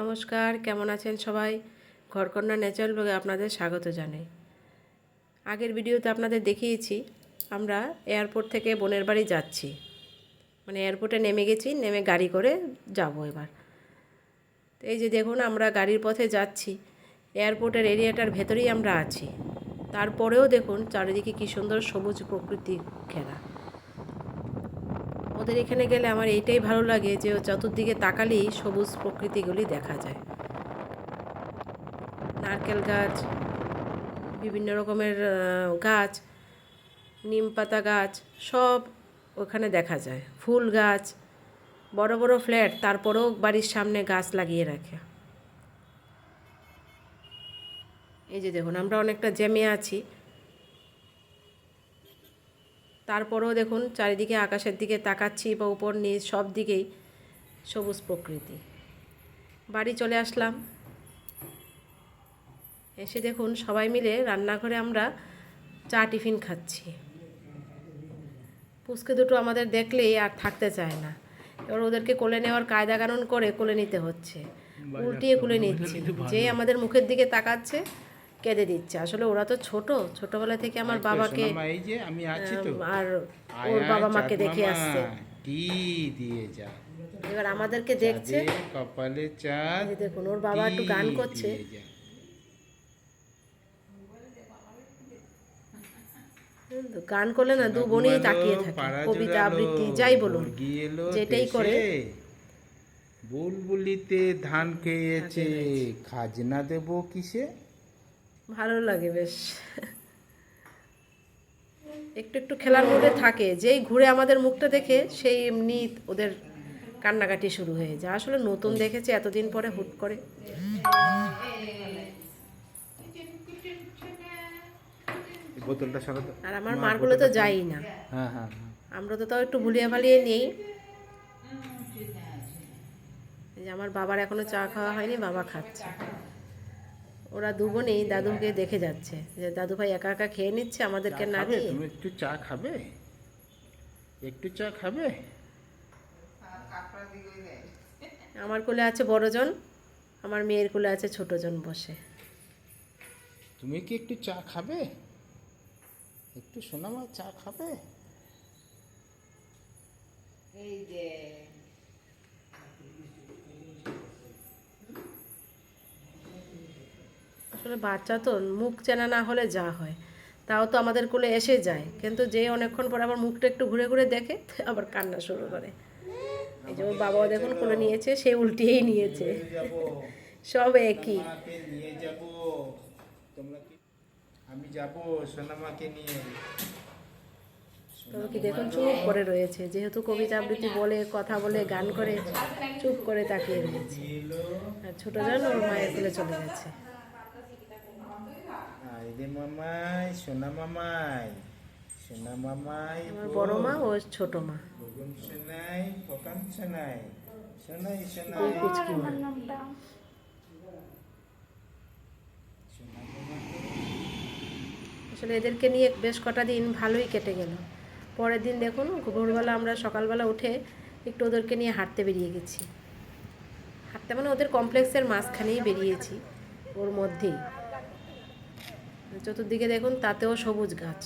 নমস্কার, কেমন আছেন সবাই? ঘরকন্যা ন্যাচারাল ব্লগে আপনাদের স্বাগত জানাই। আগের ভিডিওতে আপনাদের দেখিয়েছি আমরা এয়ারপোর্ট থেকে বোনের বাড়ি যাচ্ছি, মানে এয়ারপোর্টে নেমে গেছি, নেমে গাড়ি করে যাব এবার। তো এই যে দেখুন, আমরা গাড়ির পথে যাচ্ছি, এয়ারপোর্টের এরিয়াটার ভেতরেই আমরা আছি। তারপরেও দেখুন চারিদিকে কী সুন্দর সবুজ প্রকৃতি ঘেরা। ওদের এখানে গেলে আমার এইটাই ভালো লাগে যে চতুর্দিকে তাকালেই সবুজ প্রকৃতিগুলি দেখা যায়। নারকেল গাছ, বিভিন্ন রকমের গাছ, নিম পাতা গাছ সব ওখানে দেখা যায়। ফুল গাছ, বড় বড় ফ্ল্যাট, তারপরেও বাড়ির সামনে গাছ লাগিয়ে রাখে। এই যে দেখুন, আমরা অনেকটা জ্যামে আছি, তারপরেও দেখুন চারিদিকে আকাশের দিকে তাকাচ্ছি বা উপর নিচ সব দিকেই সবুজ প্রকৃতি। বাড়ি চলে আসলাম, এসে দেখুন সবাই মিলে রান্নাঘরে আমরা চা টিফিন খাচ্ছি। পুচকে দুটো আমাদের দেখলেই আর থাকতে চায় না। এবার ওদেরকে কোলে নেওয়ার কায়দা কানুন করে কোলে নিতে হচ্ছে, উল্টিয়ে কোলে নিচ্ছি। যেই আমাদের মুখের দিকে তাকাচ্ছে কেঁদে দিচ্ছে। আসলে ওরা তো ছোটবেলা থেকে আমার বাবাকে আর ওর বাবা মাকে দেখে আসছে। এবার আমাদেরকে দেখছে, কপালে চাঁদ, দেখুন ওর বাবা একটু গান করছে। গান করলে না দু বোনই তাকিয়ে থাকে, কবিতা আবৃত্তি যাই বলুন, যেটাই করে। বুলবুলিতে ধান খেয়েছে, খাজনা দেব কিসে। ভালো লাগে বেশ, একটু একটু খেলার মধ্যে থাকে। যেই ঘুরে আমাদের মুখটা দেখে সেই এমনি ওদের কান্নাকাটি শুরু হয়ে যায়। আসলে নতুন দেখেছে এতদিন পরে হুট করে। বোতলটা সরাতে। আর আমার মারগুলো তো যাই না। হ্যাঁ হ্যাঁ, আমরা তো তাও একটু ভুলিয়ে ভালিয়ে নেই। এই যে আমার বাবার এখনো চা খাওয়া হয়নি, বাবা খাচ্ছে। ওরা দু বোনেই দাদুকে দেখে যাচ্ছে যে দাদু ভাই একা একা খেয়ে নিচ্ছে আমাদেরকে না দিয়ে। তুমি একটু চা খাবে? একটু চা খাবে? আমার কোলে আছে বড়জন, আমার মেয়ের কোলে আছে ছোটজন বসে। তুমি কি একটু চা খাবে? একটু সোনামা চা খাবে? এই যে আসলে বাচ্চা তো মুখ চেনা না হলে যা হয়, তাও তো আমাদের কোলে এসে যায়, কিন্তু যে অনেকক্ষণ পর আবার মুখটা একটু ঘুরে ঘুরে দেখে আবার কান্না শুরু করে। এই যে ওর বাবাও দেখুন কোলে নিয়েছে, সে উল্টিয়েই নিয়েছে। সব একই। আমি যাব সোনামাকে নিয়ে। তবে কি দেখুন চুপ করে রয়েছে, যেহেতু কবিতা আবৃত্তি বলে, কথা বলে, গান করে, চুপ করে তাকিয়ে রয়েছে। আর ছোটজন ওর মায়ের কোলে চলে গেছে। মামাই, সোনা মামাই, সোনা মামাই, আমার বড় মা ও ছোট মা, সোনাই, ফকান সোনাই, সোনাই সোনাই, দুই কুচকি মা। আসলে এদেরকে নিয়ে বেশ কটা দিন ভালোই কেটে গেল। পরের দিন দেখুন ভোরবেলা আমরা সকালবেলা উঠে একটু ওদেরকে নিয়ে হাঁটতে বেরিয়ে গেছি। হাঁটতে মানে ওদের কমপ্লেক্সের মাঝখানেই বেরিয়েছি, ওর মধ্যেই। চতুর্দিকে দেখুন তাতেও সবুজ গাছ।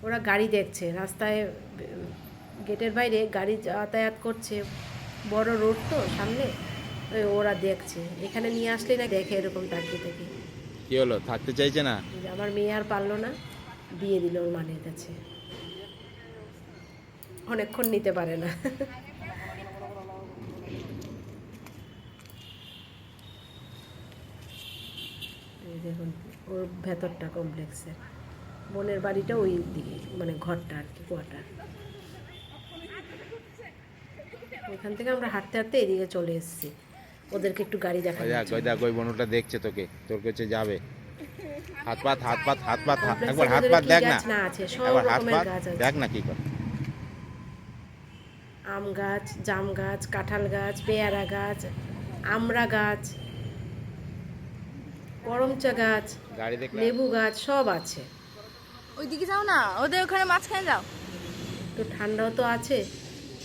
ওরা গাড়ি দেখছে, রাস্তায় গেটের বাইরে গাড়ি যাতায়াত করছে, বড় রোড তো সামনে, ওরা দেখছে। এখানে নিয়ে আসলে না দেখে এরকম তাকিয়ে থেকে। কি হলো, থাকতে চাইছে না? আমার মেয়ে আর পারলো না, দিয়ে দিল ওর মানের কাছে। অনেকক্ষণ নিতে পারে না। এই দেখুন ওর ভেতরটা কমপ্লেক্সের, বোনের বাড়িটা ওই দিকে, মানে ঘরটা আর কি, কোয়ার্টার। ওইখান থেকে আমরা হাঁটতে হাঁটতে এদিকে চলে এসেছি, ওদেরকে একটু গাড়ি দেখা যাচ্ছে। ওই বনুটা দেখছে তোকে, তোর কাছে যাবে। হাত পাত হাত পাত হাত পাত, একবার হাত পাত দেখ না, আছে সব একবার হাত রকমের পাত গাছ আছে। দেখ না কি করে। আম গাছ, জাম গাছ, কাঁঠাল গাছ, পেয়ারা গাছ, আমড়া গাছ, করমচা গাছ, লেবু গাছ সব আছে। ওইদিকে যাও না, ওদের ওখানে মাঝখানে যাও। তো ঠান্ডাও তো আছে,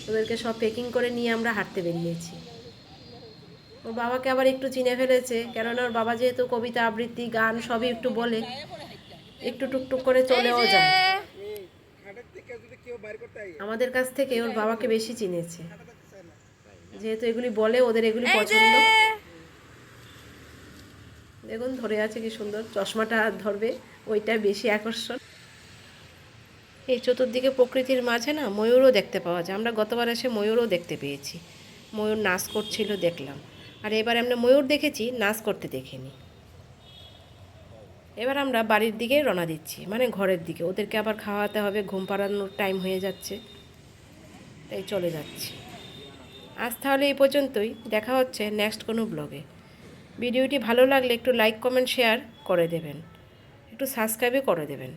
ওদেরকে সব প্যাকিং করে নিয়ে আমরা হাঁটতে বেরিয়েছি। ওর বাবাকে আবার একটু চিনে ফেলেছে, কেননা ওর বাবা যেহেতু কবিতা আবৃত্তি গান সবই একটু বলে, একটু টুকটুক করে চলেও যায়। আমাদের কাছ থেকে ওর বাবাকে বেশি চিনেছে, যেহেতু এগুলি বলে, ওদের এগুলি পছন্দ। দেখুন ধরে আছে কি সুন্দর, চশমাটা ধরবে ওইটা বেশি আকর্ষণ। এই চতুর্দিকে প্রকৃতির মাঝে না ময়ূরও দেখতে পাওয়া যায়। আমরা গতবার এসে ময়ূরও দেখতে পেয়েছি, ময়ূর নাচ করছিল দেখলাম। আর এবার আমরা ময়ূর দেখেছি, নাচ করতে দেখিনি। এবার আমরা বাড়ির দিকে রওনা দিচ্ছি, মানে ঘরের দিকে। ওদেরকে আবার খাওয়াতে হবে, ঘুম পাড়ানোর টাইম হয়ে যাচ্ছে, তাই চলে যাচ্ছি। আজ তাহলে এই পর্যন্তই, দেখা হচ্ছে নেক্সট কোনো ব্লগে। ভিডিওটি ভালো লাগলে একটু লাইক কমেন্ট শেয়ার করে দেবেন, একটু সাবস্ক্রাইবও করে দেবেন।